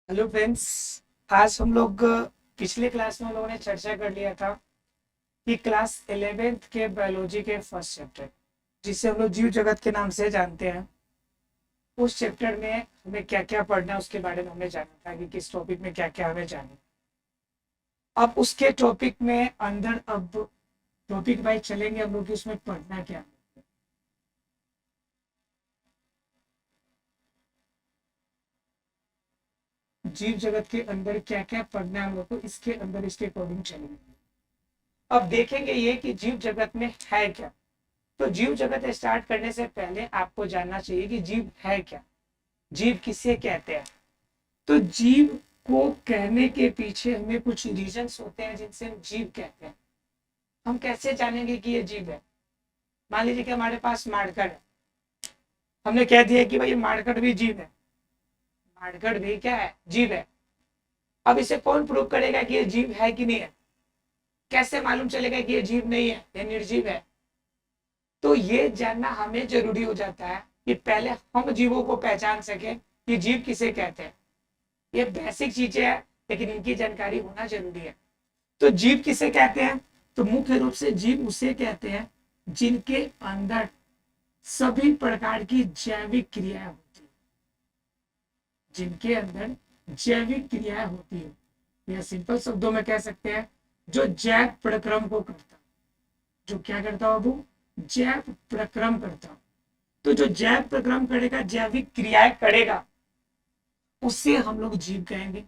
Hello friends. आज हम लोग पिछले क्लास में हम लोगों ने चर्चा कर लिया था कि क्लास 11th के बायोलॉजी के फर्स्ट चैप्टर, जिसे हम लोग जीव जगत के नाम से जानते हैं, उस चैप्टर में हमें क्या क्या पढ़ना है उसके बारे में हमने जाना था कि किस टॉपिक में क्या क्या हमें जानना है। अब उसके टॉपिक में अंदर अब टॉपिक वाइज चलेंगे हम लोग कि उसमें पढ़ना क्या है। जीव जगत के अंदर क्या क्या पढ़ना है हम लोग को, इसके अंदर इसके अकॉर्डिंग चलेंगे। अब देखेंगे ये कि जीव जगत में है क्या। तो जीव जगत स्टार्ट करने से पहले आपको जानना चाहिए कि जीव है क्या, जीव किसे कहते हैं। तो जीव को कहने के पीछे हमें कुछ रीजंस होते हैं जिनसे हम जीव कहते हैं। हम कैसे जानेंगे कि ये जीव है। मान लीजिए कि हमारे पास माड़कड़ है, हमने कह दिया कि भाई माड़कड़ भी जीव है। माड़कड़ भी क्या है, जीव है। अब इसे कौन प्रूव करेगा कि ये जीव है कि नहीं है। कैसे मालूम चलेगा कि ये जीव नहीं है, ये निर्जीव है। तो ये जानना हमें जरूरी हो जाता है कि पहले हम जीवों को पहचान सके कि जीव किसे कहते हैं। ये बेसिक चीजें हैं, लेकिन इनकी जानकारी होना जरूरी है। तो जीव किसे कहते हैं, तो मुख्य रूप से जीव उसे कहते हैं जिनके अंदर सभी प्रकार की जैविक क्रियाएं होती है। जिनके अंदर जैविक क्रियाएं होती है, या सिंपल शब्दों में कह सकते हैं जो जैव प्रक्रम को करता, जो क्या करता हो वो जैव प्रक्रम करता। तो जो जैव प्रक्रम करेगा, जैविक क्रियाएं करेगा, उससे हम लोग जीव कहेंगे।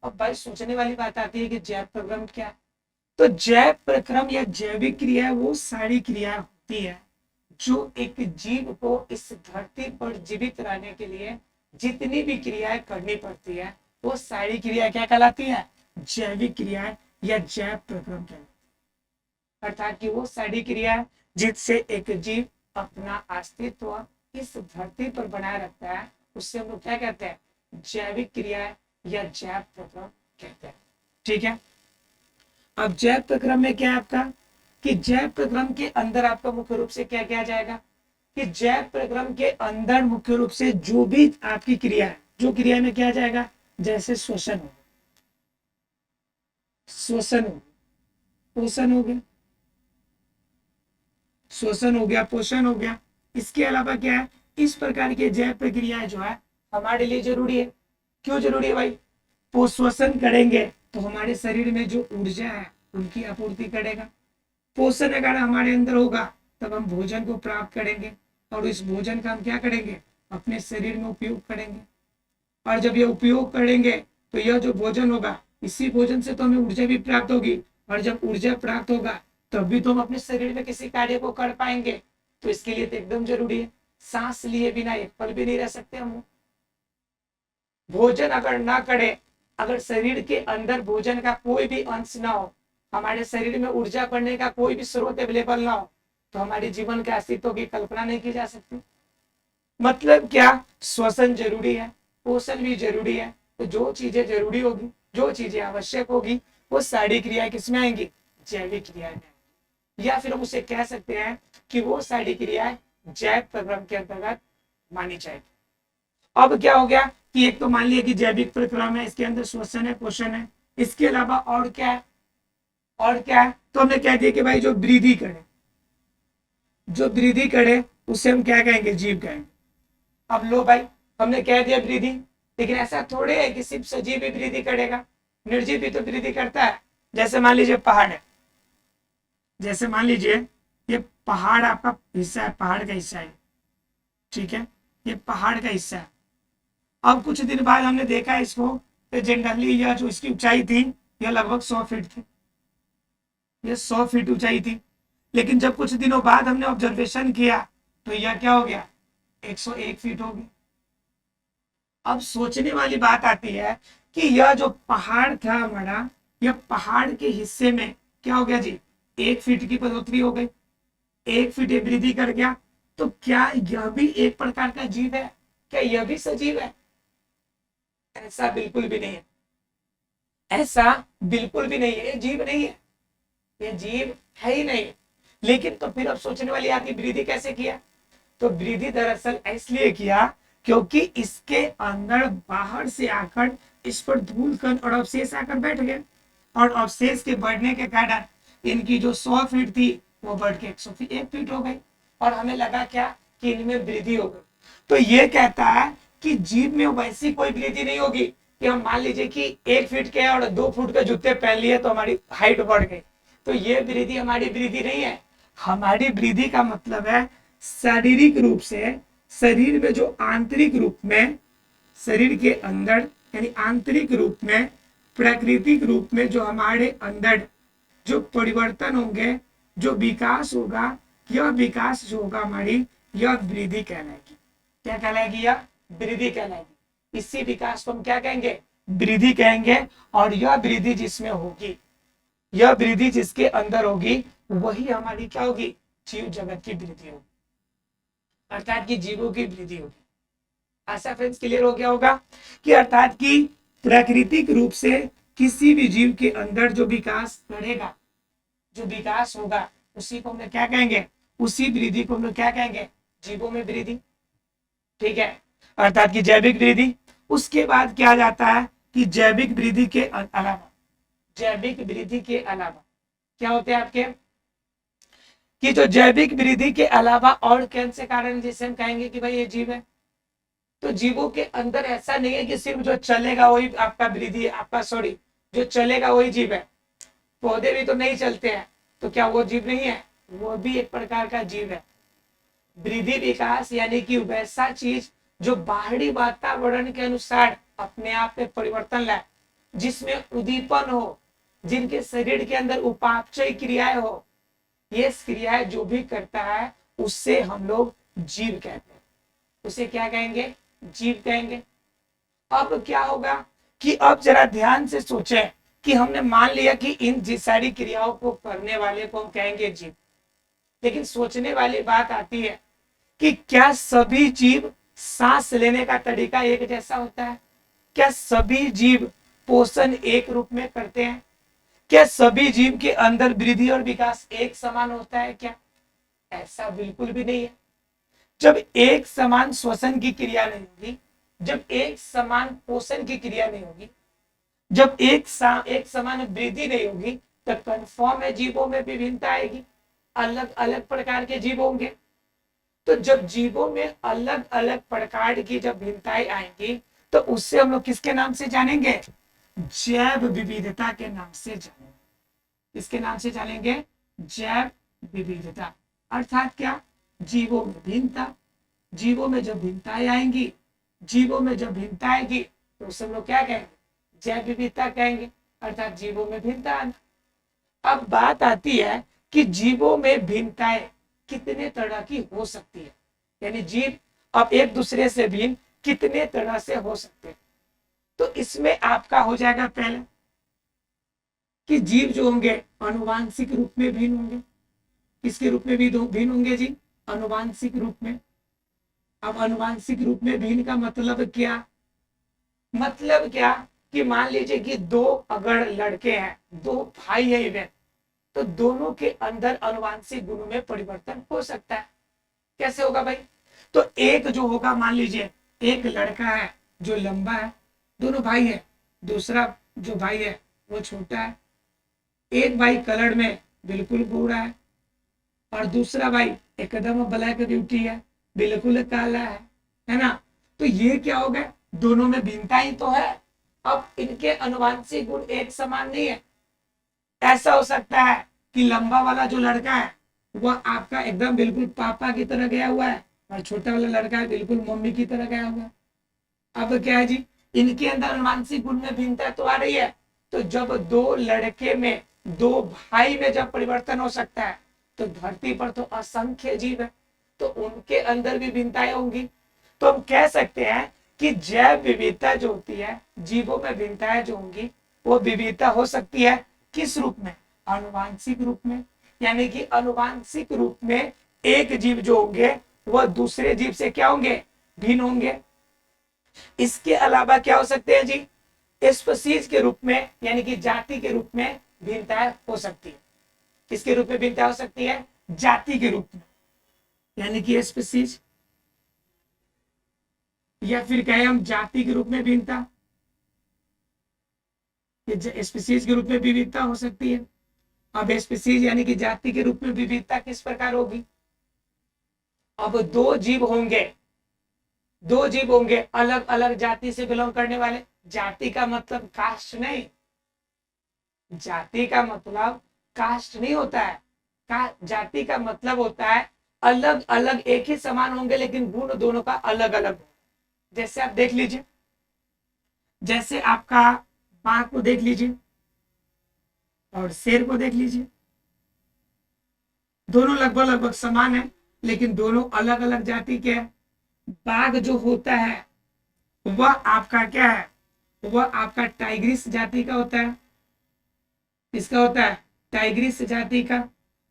अब भाई सोचने वाली बात आती है कि जैव प्रक्रम क्या है। तो जैव प्रक्रम या जैविक क्रिया वो सारी क्रिया होती है जो एक जीव को इस धरती पर जीवित रहने के लिए जितनी भी क्रियाएं करनी पड़ती है, वो सारी क्रिया क्या कहलाती है, जैविक क्रिया या जैव प्रक्रम कहलाती है। अर्थात कि वो सारी क्रिया जिससे एक जीव अपना अस्तित्व इस धरती पर बनाए रखता है, उससे हम लोग क्या कहते हैं, जैविक क्रिया या जैव प्रक्रम कहते हैं। ठीक है। अब जैव प्रक्रम में क्या है आपका, कि जैव प्रक्रम के अंदर आपका मुख्य रूप से क्या किया जाएगा, कि जैव प्रक्रम के अंदर मुख्य रूप से जो भी आपकी क्रिया है, जो क्रिया में क्या जाएगा, जैसे श्वसन हो, श्वसन हो, पोषण हो गया, श्वसन हो गया, पोषण हो गया। इसके अलावा क्या है, इस प्रकार की जैव प्रक्रियाएं जो है हमारे लिए जरूरी है। क्यों जरूरी है भाई, श्वसन करेंगे तो हमारे शरीर में जो ऊर्जा है उनकी आपूर्ति करेगा। पोषण अगर हमारे अंदर होगा तब हम भोजन को प्राप्त करेंगे, और इस भोजन का हम क्या करेंगे, अपने शरीर में उपयोग करेंगे। और जब ये उपयोग करेंगे तो यह जो भोजन होगा, इसी भोजन से तो हमें ऊर्जा भी प्राप्त होगी, और जब ऊर्जा प्राप्त होगा तब भी तो हम अपने शरीर में किसी कार्य को कर पाएंगे। तो इसके लिए तो एकदम जरूरी है, सांस लिए बिना एक पल भी नहीं रह सकते हम। भोजन अगर ना करे, अगर शरीर के अंदर भोजन का कोई भी अंश ना हो, हमारे शरीर में ऊर्जा बढ़ने का कोई भी स्रोत अवेलेबल ना हो, तो हमारे जीवन के अस्तित्व की कल्पना नहीं की जा सकती। मतलब क्या, श्वसन जरूरी है, पोषण भी जरूरी है। तो जो चीजें जरूरी होगी, जो चीजें आवश्यक होगी, वो सारी क्रियाएं किसमें आएंगी, जैविक क्रियाएं में। या फिर हम उसे कह सकते हैं कि वो सारी क्रियाएं जैव प्रक्रम के अंतर्गत मानी जाएगी। अब क्या हो गया कि एक तो मान लिया कि जैविक प्रक्रम है, इसके अंदर श्वसन है, पोषण है। इसके अलावा और क्या है, और क्या है, तो हमने कह दिया कि भाई जो वृद्धि करे, जो वृद्धि करे उसे हम क्या कहेंगे, जीव कहेंगे। अब लो भाई, हमने कह दिया वृद्धि, लेकिन ऐसा थोड़े है कि सिर्फ सजीव ही वृद्धि करेगा, निर्जीव भी तो वृद्धि करता है। जैसे मान लीजिए पहाड़ है, जैसे मान लीजिए ये पहाड़ आपका हिस्सा है, पहाड़ का हिस्सा है। ठीक है, ये पहाड़ का हिस्सा है। अब कुछ दिन बाद हमने देखा इसको, तो जनरली यह जो इसकी ऊंचाई थी, यह लगभग 100 फीट थी, ये 100 फीट ऊंचाई थी। लेकिन जब कुछ दिनों बाद हमने ऑब्जर्वेशन किया तो यह क्या हो गया, 101 फीट हो गई। अब सोचने वाली बात आती है कि यह जो पहाड़ था हमारा, यह पहाड़ के हिस्से में क्या हो गया जी, 1 फीट की बढ़ोतरी हो गई, 1 फीट वृद्धि कर गया। तो क्या यह भी एक प्रकार का जीव है, क्या यह भी सजीव है? ऐसा बिल्कुल भी नहीं है, ऐसा बिल्कुल भी नहीं है, ये जीव नहीं है, ये जीव है ही नहीं। लेकिन तो फिर अब सोचने वाली आती, वृद्धि कैसे किया, तो वृद्धि दरअसल इसलिए किया क्योंकि इसके अंदर बाहर से आकर इस पर धूल कण और अवशेष आकर बैठ गए, और अवशेष के बढ़ने के कारण इनकी जो 100 फीट थी वो बढ़ के 101 फीट हो गई, और हमें लगा क्या कि इनमें वृद्धि हो गई। तो ये कहता है कि जीव में वैसी कोई वृद्धि नहीं होगी कि हम मान लीजिए कि 1 फीट के और 2 फुट के जूते पहन लिए तो हमारी हाइट बढ़ गई। तो ये वृद्धि हमारी वृद्धि नहीं है। हमारी वृद्धि का मतलब है शारीरिक रूप से शरीर में जो आंतरिक रूप में, शरीर के अंदर यानी आंतरिक रूप में, प्राकृतिक रूप में जो हमारे अंदर जो परिवर्तन होंगे, जो विकास होगा, यह विकास जो होगा हमारी, यह वृद्धि कहलाएगी। क्या कहलाएगी? यह वृद्धि कहलाएगी। इसी विकास को हम क्या कहेंगे? वृद्धि कहेंगे। और यह वृद्धि जिसमें होगी, यह वृद्धि जिसके अंदर होगी, वही हमारी क्या होगी? जीव जगत की वृद्धि होगी, अर्थात की जीवों की वृद्धि होगी। आशा फ्रेंड्स क्लियर हो गया होगा कि अर्थात की प्राकृतिक रूप से किसी भी जीव के अंदर जो विकास बढ़ेगा, जो विकास होगा, उसी को हम क्या कहेंगे? उसी वृद्धि को हम क्या कहेंगे? जीवों में वृद्धि। ठीक है, अर्थात की जैविक वृद्धि। उसके बाद क्या जाता है कि जैविक वृद्धि के अलावा, जैविक वृद्धि के अलावा क्या होते हैं आपके, कि जो जैविक वृद्धि के अलावा और कौन से कारण जिसे हम कहेंगे कि भाई ये जीव है। तो जीवों के अंदर ऐसा नहीं है कि सिर्फ जो चलेगा वही आपका वृद्धि है, आपका सॉरी जो चलेगा वही जीव है। पौधे भी तो नहीं चलते हैं, तो क्या वो जीव नहीं है? वो भी एक प्रकार का जीव है। वृद्धि विकास यानी कि वैसा चीज जो बाहरी वातावरण के अनुसार अपने आप में परिवर्तन लाए, जिसमें उद्दीपन हो, जिनके शरीर के अंदर उपापचय क्रियाएं हो, ये क्रियाएं जो भी करता है उससे हम लोग जीव कहते हैं। उसे क्या कहेंगे? जीव कहेंगे। अब क्या होगा कि अब जरा ध्यान से सोचें कि हमने मान लिया कि इन सारी क्रियाओं को करने वाले को हम कहेंगे जीव, लेकिन सोचने वाली बात आती है कि क्या सभी जीव सांस लेने का तरीका एक जैसा होता है? क्या सभी जीव पोषण एक रूप में करते हैं? क्या सभी जीव के अंदर वृद्धि और विकास एक समान होता है क्या? ऐसा बिल्कुल भी नहीं है। जब एक समान श्वसन की क्रिया नहीं होगी, जब एक समान पोषण की क्रिया नहीं होगी, जब एक समान वृद्धि नहीं होगी, तो कन्फर्म है जीवों में विभिन्नता आएगी, अलग अलग प्रकार के जीव होंगे। तो जब जीवों में अलग अलग प्रकार की जब भिन्नताएं आएंगी, तो उससे हम लोग किसके नाम से जानेंगे? जैव विविधता के नाम से जानेंगे। इसके नाम से जानेंगे जैव विविधता। अर्थात क्या? जीवों में भिन्नता, जीवों में जब भिन्नताएं आएंगी, जीवों में जब भिन्नता आएगी, तो उसे हम लोग क्या कहेंगे? जैव विविधता कहेंगे, अर्थात जीवों में भिन्नता आना। अब बात आती है कि जीवों में भिन्नताएं कितने तरह की हो सकती है, यानी जीव अब एक दूसरे से भिन्न कितने तरह से हो सकते हैं। तो इसमें आपका हो जाएगा पहले कि जीव जो होंगे अनुवांशिक रूप में भिन्न होंगे। किसके रूप में भी भिन्न होंगे जी? अनुवांशिक रूप में। अब अनुवांशिक रूप में भिन्न का मतलब क्या? मतलब क्या कि मान लीजिए कि दो अगर लड़के हैं, दो भाई है इवन, तो दोनों के अंदर अनुवांशिक गुणों में परिवर्तन हो सकता है। कैसे होगा भाई? तो एक जो होगा, मान लीजिए एक लड़का है जो लंबा है, दोनों भाई है, दूसरा जो भाई है वो छोटा है। एक भाई कलर में बिल्कुल गोरा है और दूसरा भाई एकदम ब्लैक ब्यूटी है, बिल्कुल काला है ना? तो ये क्या हो गया? दोनों में भिन्नता ही तो है। अब इनके अनुवांशिक गुण एक समान नहीं है। ऐसा हो सकता है कि लंबा वाला जो लड़का है वह आपका एकदम बिल्कुल पापा की तरह गया हुआ है, और छोटा वाला लड़का है बिल्कुल मम्मी की तरह गया हुआ है। अब क्या है जी? इनके अंदर अनुवांशिक गुण में भिन्नता तो आ रही है। तो जब दो लड़के में, दो भाई में जब परिवर्तन हो सकता है, तो धरती पर तो असंख्य जीव है, तो उनके अंदर भी भिन्नताएं होंगी। तो हम कह सकते हैं कि जैव विविधता जो होती है, जीवों में भिन्नताएं जो होंगी, वो विविधता हो सकती है किस रूप में? आनुवांशिक रूप में। यानी कि आनुवांशिक रूप में एक जीव जो होंगे वह दूसरे जीव से क्या होंगे? भिन्न होंगे। इसके अलावा क्या हो सकते हैं जी? स्पीशीज के रूप में, यानी कि जाति के रूप में भिन्नताएं हो सकती है। किसके रूप में भिन्नता हो सकती है? जाति के रूप में, यानी कि स्पीशीज। या फिर कहें हम जाति के रूप में भिन्नता, स्पीसीज के रूप में विविधता हो सकती है। अब स्पीसीज यानी कि जाति के रूप में विविधता किस प्रकार होगी? अब दो जीव होंगे अलग अलग जाति से बिलोंग करने वाले। जाति का मतलब कास्ट नहीं, जाति का मतलब कास्ट नहीं होता है। जाति का मतलब होता है अलग अलग, एक ही समान होंगे लेकिन गुण दोनों का अलग अलग। जैसे आप देख लीजिए, जैसे आपका बाघ को देख लीजिए और शेर को देख लीजिए, दोनों लगभग लगभग समान है लेकिन दोनों अलग अलग जाति के हैं। बाघ जो होता है वह आपका क्या है? वह आपका टाइग्रिस जाति का होता है। इसका होता है टाइग्रिस जाति का।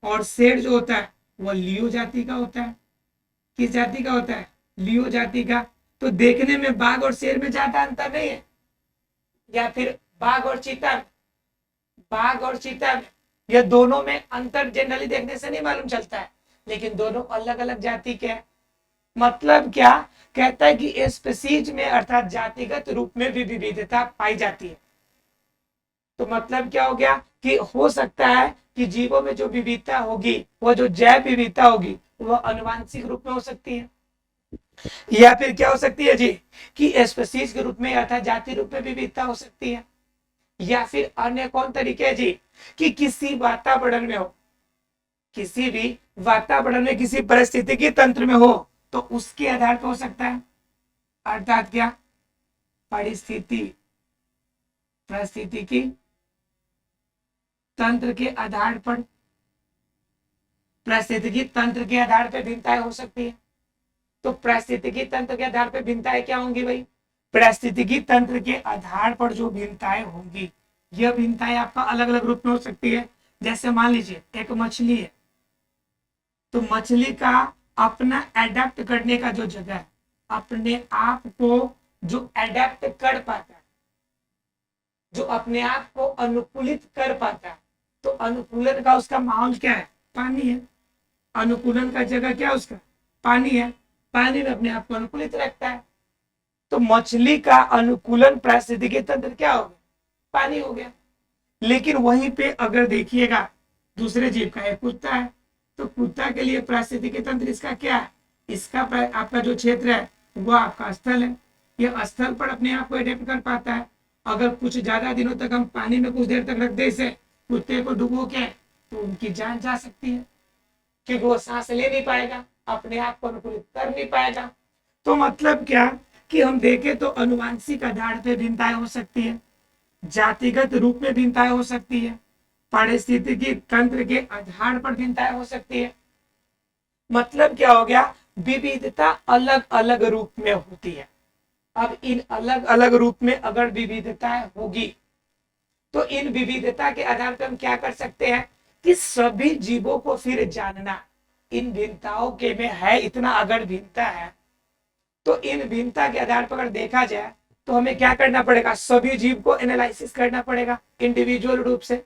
और शेर जो होता है वह लियो जाति का होता है। किस जाति का होता है? लियो जाति का। तो देखने में बाघ और शेर में ज्यादा अंतर नहीं है। या फिर बाघ और चीता, बाघ और चीता में, यह दोनों में अंतर जनरली देखने से नहीं मालूम चलता है लेकिन दोनों अलग अलग जाति के हैं। मतलब क्या कहता है कि स्पीसीज में अर्थात जातिगत रूप में भी विविधता पाई जाती है। तो मतलब क्या हो गया कि हो सकता है कि जीवों में जो विविधता होगी, वह जो जैव विविधता होगी, वह आनुवांशिक रूप में हो सकती है। या फिर क्या हो सकती है जी कि स्पीसीज के रूप में अर्थात जाति रूप में विविधता हो सकती है। या फिर अन्य कौन तरीके है जी कि किसी वातावरण में हो, किसी भी वातावरण में किसी परिस्थितिकी तंत्र में हो तो उसके आधार पर हो सकता है। अर्थात क्या? परिस्थितिकी तंत्र के आधार पर, परिस्थितिकी तंत्र के आधार पर भिन्नताएं हो सकती है। तो परिस्थितिकी तंत्र के आधार पर भिन्नताएं क्या होंगी भाई? परिस्थितिकी तंत्र के आधार पर जो भिन्नताएं होंगी, यह भिन्नताएं आपका अलग अलग रूप में हो सकती है। जैसे मान लीजिए एक मछली है, तो मछली का अपना एडेप्ट करने का जो जगह है, अपने आप को जो एडेप्ट कर पाता है, जो अपने आप को अनुकूलित कर पाता है, तो अनुकूलन का उसका माहौल क्या है? पानी है। अनुकूलन का जगह क्या है उसका? पानी है। पानी में अपने आप को अनुकूलित रखता है। तो मछली का अनुकूलन पारिस्थितिकी तंत्र क्या हो गया? पानी हो गया। लेकिन वहीं पे अगर देखिएगा दूसरे जीव का एक कुत्ता है, तो कुत्ता के लिए पारिस्थितिकी तंत्र इसका क्या है? इसका आपका जो क्षेत्र है वह आपका स्थल है। यह स्थल पर अपने आप को एडेप्ट कर पाता है। अगर कुछ ज्यादा दिनों तक हम पानी में कुछ देर तक रख दे इसे, कुत्ते को डुबो के, तो उनकी जान जा सकती है क्योंकि वो सांस ले नहीं पाएगा, अपने आप को अनुकूलित कर नहीं पाएगा। तो मतलब क्या कि हम देखें तो अनुवांशिक आधार पर भिन्नताएं हो सकती है, जातिगत रूप में भिन्नताएं हो सकती है, पारिस्थितिकी तंत्र के आधार पर भिन्नताएं हो सकती है। मतलब क्या हो गया? विविधता अलग अलग रूप में होती है। अब इन अलग अलग रूप में अगर विविधताएं होगी तो इन विविधता के आधार पर हम क्या कर सकते हैं कि सभी जीवों को फिर जानना, इन भिन्नताओं के में है इतना अगर भिन्नता है तो इन भिन्नता के आधार पर अगर देखा जाए तो हमें क्या करना पड़ेगा? सभी जीव को एनालिसिस करना पड़ेगा इंडिविजुअल रूप से,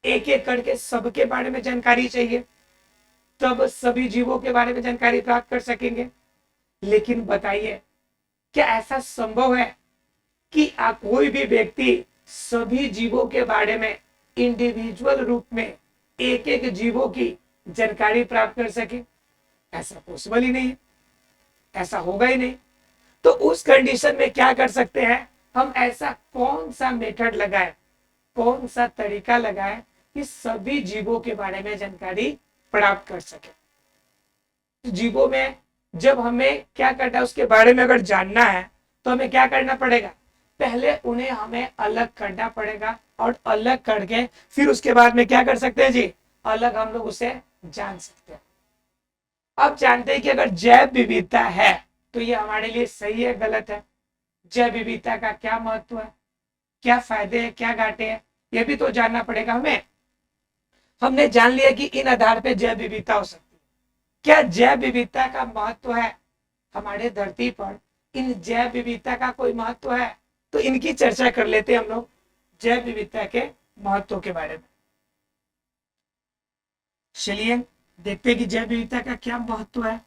एक एक करके सबके बारे में जानकारी चाहिए, तब सभी जीवों के बारे में जानकारी प्राप्त कर सकेंगे। लेकिन बताइए क्या ऐसा संभव है कि कोई भी व्यक्ति सभी जीवों के बारे में इंडिविजुअल रूप में एक एक जीवों की जानकारी प्राप्त कर सके? ऐसा पॉसिबल ही नहीं है, ऐसा होगा ही नहीं। तो उस कंडीशन में क्या कर सकते हैं हम? ऐसा कौन सा मेथड लगाए, कौन सा तरीका लगाए कि सभी जीवों के बारे में जानकारी प्राप्त कर सके? तो जीवों में जब हमें क्या करना है उसके बारे में अगर जानना है तो हमें क्या करना पड़ेगा? पहले उन्हें हमें अलग करना पड़ेगा और अलग करके फिर उसके बाद में क्या कर सकते हैं जी? अलग हम लोग उसे जान सकते हैं। अब जानते हैं कि अगर जैव विविधता है तो ये हमारे लिए सही है गलत है? जैव विविधता का क्या महत्व है, क्या फायदे हैं, क्या घाटे हैं, ये भी तो जानना पड़ेगा हमें। हमने जान लिया कि इन आधार पे जैव विविधता हो सकती है। क्या जैव विविधता का महत्व है हमारे धरती पर? इन जैव विविधता का कोई महत्व है? तो इनकी चर्चा कर लेते हैं हम लोग, जैव विविधता के महत्व के बारे में। चलिए देखते हैं कि जैव विविधता का क्या महत्व है।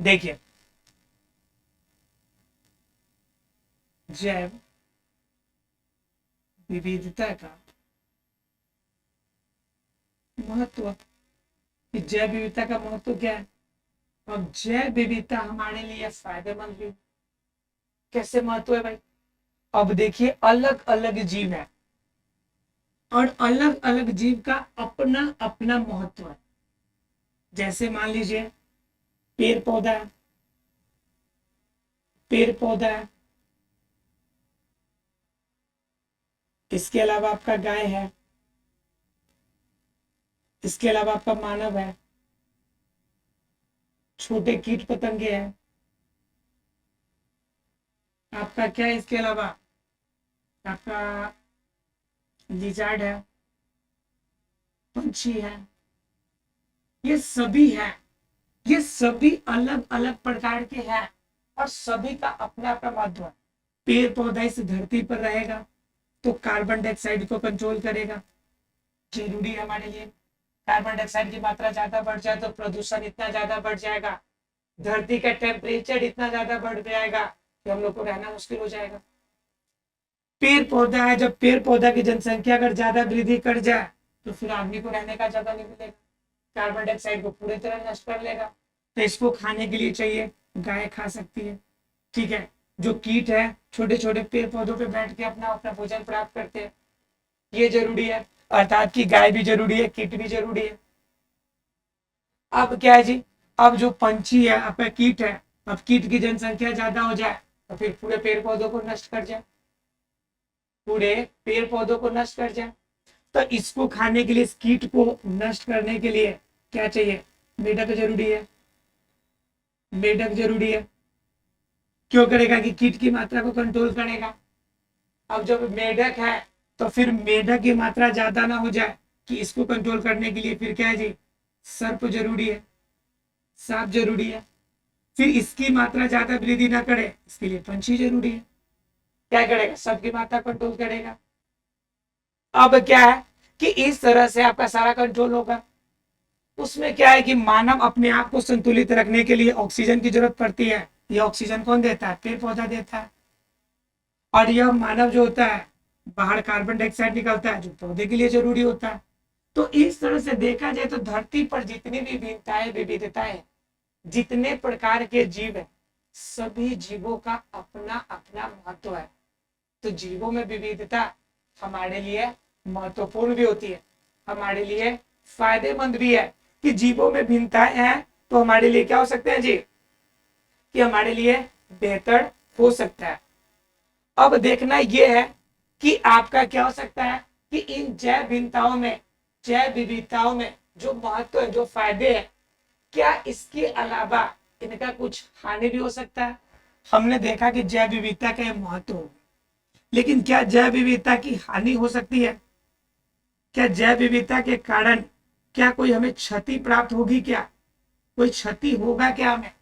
देखिए जैव विविधता का महत्व, जैव विविधता का महत्व क्या है? अब जैव विविधता हमारे लिए फायदेमंद भी। कैसे महत्व है भाई? अब देखिए अलग अलग जीव है और अलग अलग जीव का अपना अपना महत्व है। जैसे मान लीजिए पेड़ पौधा है, पेड़ पौधा है, इसके अलावा आपका गाय है, इसके अलावा आपका मानव है, छोटे कीट पतंगे हैं, आपका क्या है, इसके अलावा आपका लिजार्ड है, पंछी है, ये सभी है, ये सभी अलग अलग प्रकार के हैं और सभी का अपना अपना महत्व है। पेड़ पौधा इस धरती पर रहेगा तो कार्बन डाइऑक्साइड को कंट्रोल करेगा, जरूरी है हमारे लिए। कार्बन डाइऑक्साइड की मात्रा ज्यादा बढ़ जाए तो प्रदूषण इतना ज्यादा बढ़ जाएगा, धरती का टेम्परेचर इतना ज्यादा बढ़ जाएगा कि हम लोग को रहना मुश्किल हो जाएगा। पेड़ पौधा है, जब पेड़ पौधा की जनसंख्या अगर ज्यादा वृद्धि कर जाए तो फिर आदमी को रहने का जगह नहीं मिलेगा, कार्बन डाइऑक्साइड को पूरी तरह नष्ट कर लेगा। तो इसको खाने के लिए चाहिए, गाय खा सकती है, ठीक है। जो कीट है छोटे छोटे पेड़ पौधों पे बैठ के अपना अपना भोजन प्राप्त करते हैं, ये जरूरी है, अर्थात कि गाय भी जरूरी है, कीट भी जरूरी है। अब क्या है जी, अब जो पंछी है, आपका कीट है, अब कीट की जनसंख्या ज्यादा हो जाए तो फिर पूरे पेड़ पौधों को नष्ट कर जाए, पूरे पेड़ पौधों को नष्ट कर जाए। तो इसको खाने के लिए, इस कीट को नष्ट करने के लिए क्या चाहिए? मेढक जरूरी है, मेढक जरूरी है। क्यों करेगा? कि कीट की मात्रा को कंट्रोल करेगा। अब जब मेढक है तो फिर मेढक की मात्रा ज्यादा ना हो जाए, कि इसको कंट्रोल करने के लिए फिर क्या है जी? सर्प जरूरी है, सांप जरूरी है। फिर इसकी मात्रा ज्यादा वृद्धि ना करे इसके लिए पंछी जरूरी है। क्या करेगा? सबकी मात्रा कंट्रोल करेगा। अब क्या है कि इस तरह से आपका सारा कंट्रोल होगा। उसमें क्या है कि मानव अपने आप को संतुलित रखने के लिए ऑक्सीजन की जरूरत पड़ती है। यह ऑक्सीजन कौन देता है? पेड़ पौधा देता है। और यह मानव जो होता है बाहर कार्बन डाइऑक्साइड निकलता है जो पौधे के लिए जरूरी होता है। तो इस तरह से देखा जाए तो धरती पर जितनी भी भिन्नताएं विविधताएं, जितने प्रकार के जीव है, सभी जीवों का अपना अपना महत्व है। तो जीवों में विविधता हमारे लिए महत्वपूर्ण भी होती है, हमारे लिए फायदेमंद भी है। कि जीवों में भिन्नताएं हैं तो हमारे लिए क्या हो सकते हैं जी? कि हमारे लिए बेहतर हो सकता है। अब देखना यह है कि आपका क्या हो सकता है कि इन जैव भिन्नताओं में, जैव विविधताओं में जो महत्व है, जो फायदे हैं, क्या इसके अलावा इनका कुछ हानि भी हो सकता है? हमने देखा कि जैव विविधता का महत्व हो, लेकिन क्या जैव विविधता की हानि हो सकती है? क्या जैव विविधता के कारण क्या कोई हमें क्षति प्राप्त होगी? क्या कोई क्षति होगा क्या हमें?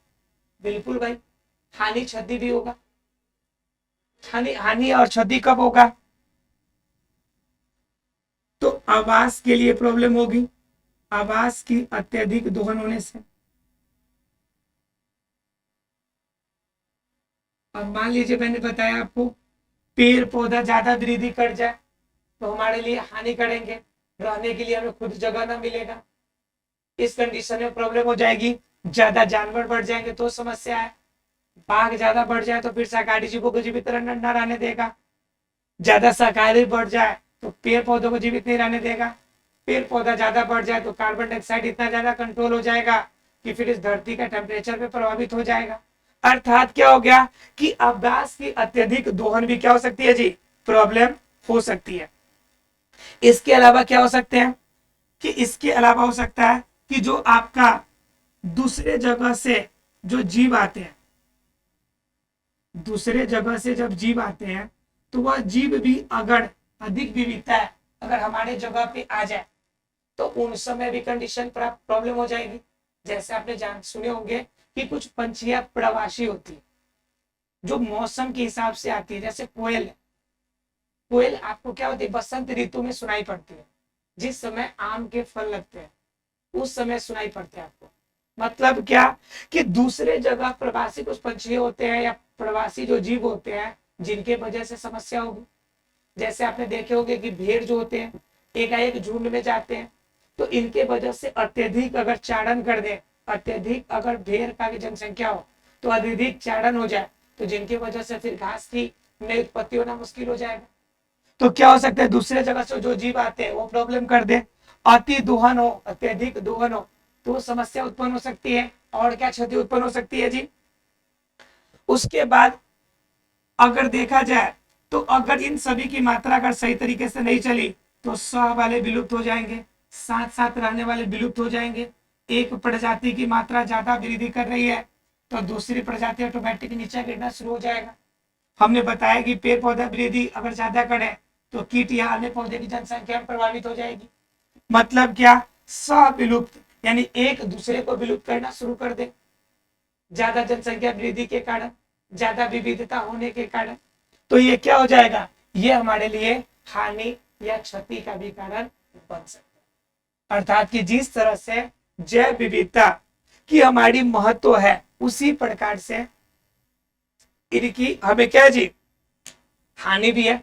बिल्कुल भाई, हानि क्षति भी होगा। हानि और क्षति कब होगा? तो आवास के लिए प्रॉब्लम होगी, आवास की अत्यधिक दोहन होने से। अब मान लीजिए मैंने बताया आपको पेड़ पौधा ज्यादा वृद्धि कर जाए तो हमारे लिए हानि करेंगे, रहने के लिए हमें खुद जगह ना मिलेगा। इस कंडीशन में प्रॉब्लम हो जाएगी। ज्यादा जानवर बढ़ जाएंगे तो समस्या है, बाघ ज्यादा बढ़ जाए तो फिर शाकाहारी जीवों को जीवित न रहने देगा। ज्यादा शाकाहारी बढ़ जाए तो पेड़ पौधों को जीवित नहीं रहने देगा। पेड़ पौधा ज्यादा बढ़ जाए तो कार्बन डाइऑक्साइड इतना ज्यादा कंट्रोल हो जाएगा कि फिर इस धरती का टेम्परेचर पे प्रभावित हो जाएगा। अर्थात क्या हो गया कि आवास की अत्यधिक दोहन भी क्या हो सकती है जी? प्रॉब्लम हो सकती है। इसके अलावा क्या हो सकते हैं कि इसके अलावा हो सकता है कि जो आपका दूसरे जगह से जो जीव आते हैं, दूसरे जगह से जब जीव आते हैं तो वह जीव भी अगर अधिक विविधता है अगर हमारे जगह पे आ जाए तो उन समय भी कंडीशन प्रॉब्लम हो जाएगी। जैसे आपने जान सुने होंगे कि कुछ पंछियां प्रवासी होती है जो मौसम के हिसाब से आती है। जैसे कोयल है, कोयल आपको क्या होती है? बसंत ऋतु में सुनाई पड़ती है, जिस समय आम के फल लगते हैं उस समय सुनाई पड़ते हैं आपको। मतलब क्या कि दूसरे जगह प्रवासी कुछ पंछी होते हैं या प्रवासी जो जीव होते हैं जिनके वजह से समस्या होगी। जैसे आपने देखे होंगे कि भेड़ जो होते हैं एकाएक झुंड में जाते हैं, तो इनके वजह से अत्यधिक अगर चारण कर दे, अत्यधिक अगर भेड़ का जनसंख्या हो तो अत्यधिक चारण हो जाए, तो जिनकी वजह से फिर घास की नई उत्पत्ति होना मुश्किल हो जाएगा। तो क्या हो सकता है, दूसरे जगह से जो जीव आते हैं वो प्रॉब्लम कर दे, अति दोहन हो, अत्यधिक दोहन हो तो समस्या उत्पन्न हो सकती है। और क्या क्षति उत्पन्न हो सकती है जी। उसके बाद अगर देखा जाए तो अगर इन सभी की मात्रा अगर सही तरीके से नहीं चली तो सह वाले विलुप्त हो जाएंगे, साथ साथ रहने वाले विलुप्त हो जाएंगे। एक प्रजाति की मात्रा ज्यादा वृद्धि कर रही है तो दूसरी प्रजाति ऑटोमेटिक नीचे गिरना शुरू हो जाएगा। हमने बताया कि पेड़ पौधा वृद्धि अगर ज्यादा करे तो कीट या अन्य पौधे की जनसंख्या प्रभावित हो जाएगी। मतलब क्या, सह विलुप्त यानी एक दूसरे को विलुप्त करना शुरू कर दे, ज्यादा जनसंख्या वृद्धि के कारण, ज्यादा विविधता होने के कारण। तो ये क्या हो जाएगा, ये हमारे लिए हानि या क्षति का भी कारण बन सकता है। अर्थात कि जिस तरह से जैव विविधता की हमारी महत्व है उसी प्रकार से इनकी हमें क्या जी हानि भी है।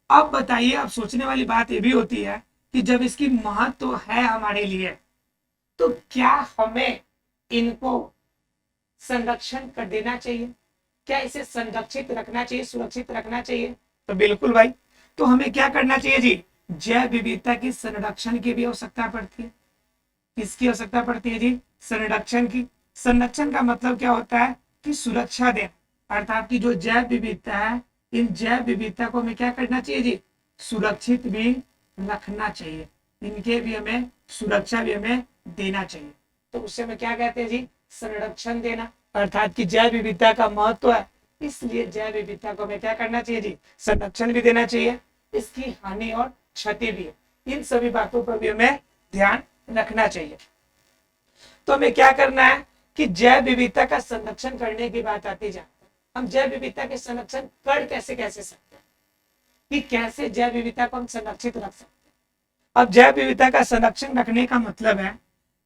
अब बताइए, अब सोचने वाली बात ये भी होती है कि जब इसकी महत्व है हमारे लिए तो क्या हमें इनको संरक्षण कर देना चाहिए, क्या इसे संरक्षित रखना चाहिए, सुरक्षित रखना चाहिए। तो बिल्कुल भाई, तो हमें क्या करना चाहिए जी, जैव विविधता की संरक्षण की भी आवश्यकता पड़ती है। किसकी आवश्यकता पड़ती है जी, संरक्षण की। संरक्षण का मतलब क्या होता है कि सुरक्षा दे, अर्थात की जो जैव विविधता है इन जैव विविधता को हमें क्या करना चाहिए जी, सुरक्षित भी रखना चाहिए, इनके भी हमें सुरक्षा भी हमें देना चाहिए। तो उससे हमें क्या कहते हैं जी, संरक्षण देना। अर्थात की जैव विविधता का महत्व है इसलिए जैव विविधता को हमें क्या करना चाहिए जी, संरक्षण भी देना चाहिए, इसकी हानि और क्षति भी है, इन सभी बातों पर भी हमें ध्यान रखना चाहिए। तो हमें क्या करना है कि जैव विविधता का संरक्षण करने की बात आती जाती है। हम जैव विविधता के संरक्षण कर कैसे कैसे सकते हैं, कि कैसे जैव विविधता को हम संरक्षित रख सकते हैं। अब जैव विविधता का संरक्षण रखने का मतलब है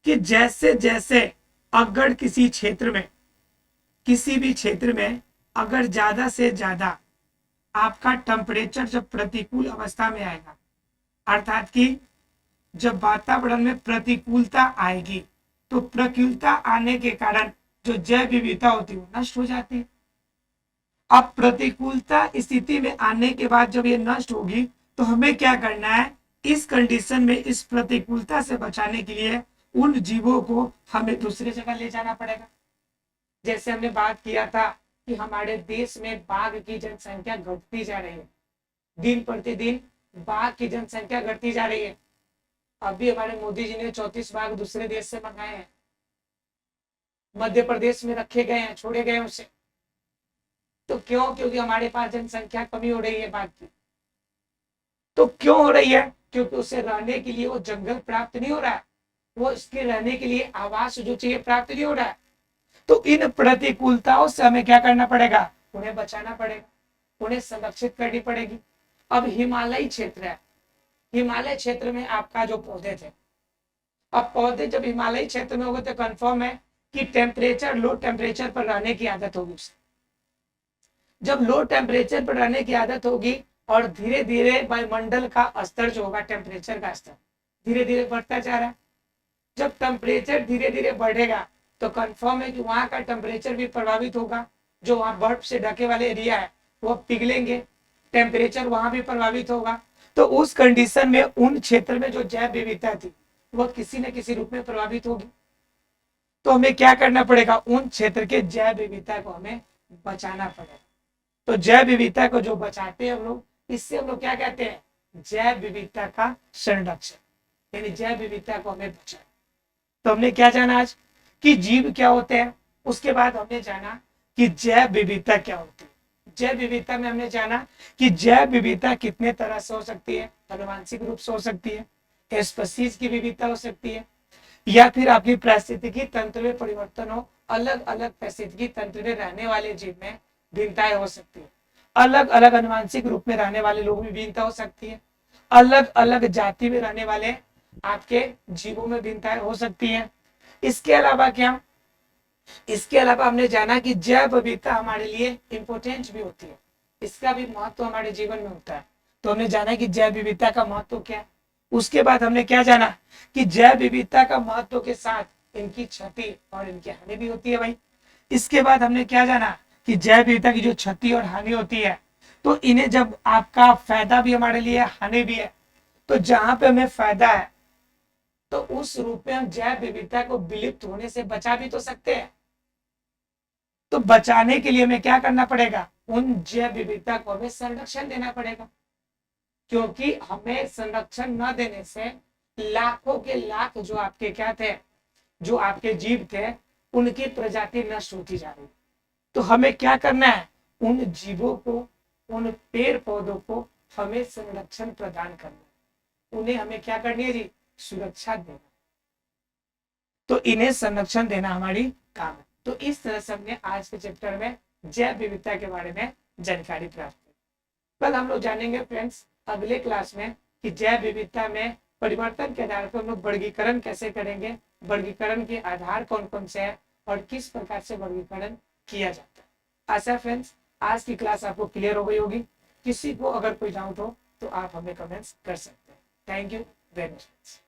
कि जैसे जैसे अगर किसी क्षेत्र में, किसी भी क्षेत्र में अगर ज्यादा से ज्यादा आपका टेम्परेचर जब प्रतिकूल अवस्था में आएगा, अर्थात कि जब वातावरण में प्रतिकूलता आएगी तो प्रतिकूलता आने के कारण जो जैव विविधता होती है वो नष्ट हो जाती है। अब प्रतिकूलता स्थिति में आने के बाद जब ये नष्ट होगी तो हमें क्या करना है, इस कंडीशन में इस प्रतिकूलता से बचाने के लिए उन जीवों को हमें दूसरी जगह ले जाना पड़ेगा। जैसे हमने बात किया था कि हमारे देश में बाघ की जनसंख्या घटती जा रही है, दिन प्रतिदिन बाघ की जनसंख्या घटती जा रही है। अभी हमारे मोदी जी ने 34 बाघ दूसरे देश से मंगाए हैं, मध्य प्रदेश में रखे गए हैं, छोड़े गए उसे। तो क्यों, क्योंकि हमारे पास जनसंख्या कमी हो रही है बाघ की। तो क्यों हो रही है, क्योंकि उसे रहने के लिए वो जंगल प्राप्त नहीं हो रहा है, वो इसके रहने के लिए आवास जो चाहिए प्राप्त नहीं हो रहा है। तो इन प्रतिकूलताओं से हमें क्या करना पड़ेगा, उन्हें बचाना पड़ेगा, उन्हें संरक्षित करनी पड़ेगी। अब हिमालयी क्षेत्र है, हिमालय क्षेत्र में आपका जो पौधे थे, अब पौधे जब हिमालयी क्षेत्र में हो गए तो कंफर्म है कि टेम्परेचर, लो टेम्परेचर पर रहने की आदत होगी उसे। जब लो टेम्परेचर पर रहने की आदत होगी और धीरे धीरे वायुमंडल का स्तर जो होगा, टेम्परेचर का स्तर धीरे धीरे बढ़ता जा रहा है। जब टेम्परेचर धीरे धीरे बढ़ेगा तो कंफर्म है कि वहां का टेम्परेचर भी प्रभावित होगा, जो वहां बर्फ से ढके वाले एरिया है वो पिघलेंगे, टेम्परेचर वहां भी प्रभावित होगा। तो उस कंडीशन में उन क्षेत्र में जो जैव विविधता थी वो किसी न किसी रूप में प्रभावित होगी। तो हमें क्या करना पड़ेगा, उन क्षेत्र के जैव विविधता को हमें बचाना पड़ेगा। तो जैव विविधता को जो बचाते हैं हम लोग, इससे हम लोग क्या कहते हैं, जैव विविधता का संरक्षण, यानी जैव विविधता को हमें बचाना। तो हमने क्या जाना आज कि जीव क्या होते हैं, उसके बाद हमने जाना कि जैव विविधता क्या होती है। जैव विविधता में हमने जाना कि जैव विविधता कितने तरह से हो सकती है, आनुवंशिक रूप से हो सकती है, स्पीशीज की विविधता हो सकती है, या फिर आपकी पारिस्थितिकी तंत्र में परिवर्तन हो, अलग अलग पारिस्थितिकी तंत्र में रहने वाले जीव में भिन्नताएं हो सकती है, अलग अलग आनुवंशिक रूप में रहने वाले लोगों में भिन्नता हो सकती है, अलग अलग जाति में रहने वाले आपके जीवों में भिन्नताएं हो सकती है, इसके अलावा क्या, इसके अलावा हमने जाना कि जैव विविधता हमारे लिए इंपॉर्टेंट भी होती है, इसका भी महत्व हमारे जीवन में होता है। तो हमने जाना कि जैव विविधता का महत्व क्या है। उसके बाद हमने क्या जाना कि जैव विविधता का महत्व के साथ इनकी क्षति और इनकी हानि भी होती है भाई। इसके बाद हमने क्या जाना कि जैव विविधता की जो क्षति और हानि होती है, तो इन्हें जब आपका फायदा भी हमारे लिए हानि भी है, तो जहां पे हमें फायदा है तो उस रूप में हम जैव विविधता को विलुप्त होने से बचा भी तो सकते हैं। तो बचाने के लिए हमें क्या करना पड़ेगा, उन जैव विविधता को हमें संरक्षण देना पड़ेगा, क्योंकि हमें संरक्षण न देने से लाखों के लाख जो आपके क्या थे, जो आपके जीव थे, उनकी प्रजाति नष्ट होती जा रही। तो हमें क्या करना है, उन जीवों को, उन पेड़ पौधों को हमें संरक्षण प्रदान करना है, उन्हें हमें क्या करनी है जी, सुरक्षा देना। तो इन्हें संरक्षण देना हमारी काम है। तो इस तरह से हमने आज के चैप्टर में जैव विविधता के बारे में जानकारी प्राप्त की। कल हम लोग जानेंगे फ्रेंड्स अगले क्लास में कि जैव विविधता में परिवर्तन के आधार पर हम लोग वर्गीकरण कैसे करेंगे, वर्गीकरण के आधार कौन कौन से हैं और किस प्रकार से वर्गीकरण किया जाता है। आशा फ्रेंड्स आज की क्लास आपको क्लियर हो गई होगी। किसी को अगर कोई डाउट हो तो आप हमें कमेंट्स कर सकते हैं। Thank you very much.